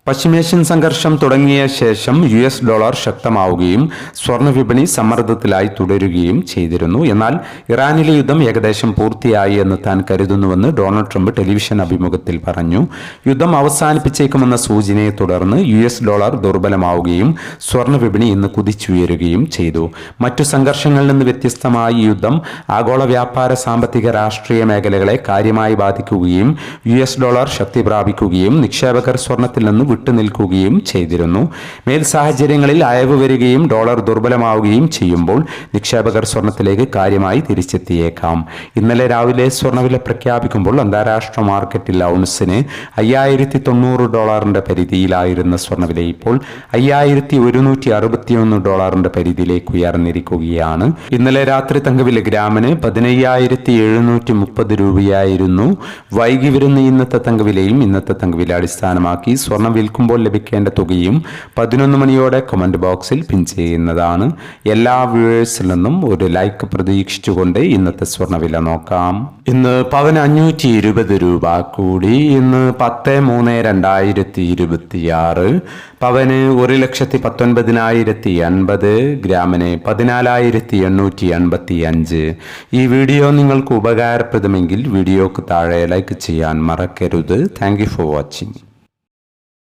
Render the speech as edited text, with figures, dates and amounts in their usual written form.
പശ്ചിമേഷ്യൻ സംഘർഷം തുടങ്ങിയ ശേഷം US ഡോളർ ശക്തമാവുകയും സ്വർണ്ണ വിപണി സമ്മർദ്ദത്തിലായി തുടരുകയും ചെയ്തിരുന്നു. എന്നാൽ ഇറാനിലെ യുദ്ധം ഏകദേശം പൂർത്തിയായി എന്ന് താൻ കരുതുന്നുവെന്ന് ഡൊണാൾഡ് ട്രംപ് ടെലിവിഷൻ അഭിമുഖത്തിൽ പറഞ്ഞു. യുദ്ധം അവസാനിപ്പിച്ചേക്കുമെന്ന സൂചനയെ തുടർന്ന് US ഡോളർ ദുർബലമാവുകയും സ്വർണ്ണ വിപണി ഇന്ന് കുതിച്ചുയരുകയും ചെയ്തു. മറ്റു സംഘർഷങ്ങളിൽ നിന്ന് വ്യത്യസ്തമായി ഈ യുദ്ധം ആഗോള വ്യാപാര, സാമ്പത്തിക, രാഷ്ട്രീയ മേഖലകളെ കാര്യമായി ബാധിക്കുകയും US ഡോളർ ശക്തി പ്രാപിക്കുകയും നിക്ഷേപകർ സ്വർണ്ണത്തിൽ നിന്ന് വിട്ടുനിൽക്കുകയും ചെയ്തിരുന്നു. മേൽ സാഹചര്യങ്ങളിൽ അയവ് വരികയും ഡോളർ ദുർബലമാവുകയും ചെയ്യുമ്പോൾ നിക്ഷേപകർ സ്വർണത്തിലേക്ക് കാര്യമായി തിരിച്ചെത്തിയേക്കാം. ഇന്നലെ രാവിലെ സ്വർണ്ണവില പ്രഖ്യാപിക്കുമ്പോൾ അന്താരാഷ്ട്ര മാർക്കറ്റിൽ ഔൺസിന് $5090 പരിധിയിലായിരുന്ന സ്വർണ്ണവില ഇപ്പോൾ $5161 പരിധിയിലേക്ക് ഉയർന്നിരിക്കുകയാണ്. ഇന്നലെ രാത്രി തങ്കവില ഗ്രാമിന് 15730 രൂപയായിരുന്നു. വൈകി വരുന്ന ഇന്നത്തെ തങ്കവിലയും ഇന്നത്തെ തങ്കവില അടിസ്ഥാനമാക്കി സ്വർണ്ണം വിൽക്കുമ്പോൾ ലഭിക്കേണ്ട തുകയും 11 മണിയോടെ കമന്റ് ബോക്സിൽ പിൻ ചെയ്യുന്നതാണ്. എല്ലാ വ്യൂവേഴ്സിൽ നിന്നും ഒരു ലൈക്ക് പ്രതീക്ഷിച്ചുകൊണ്ട് ഇന്നത്തെ സ്വർണ്ണവില നോക്കാം. ഇന്ന് പവന് 520 രൂപ കൂടി. ഇന്ന് 10/3/2026 പവന് 1,19,080, ഗ്രാമിന് 14,885. ഈ വീഡിയോ നിങ്ങൾക്ക് ഉപകാരപ്രദമെങ്കിൽ വീഡിയോക്ക് താഴെ ലൈക്ക് ചെയ്യാൻ മറക്കരുത്. Thank you for watching.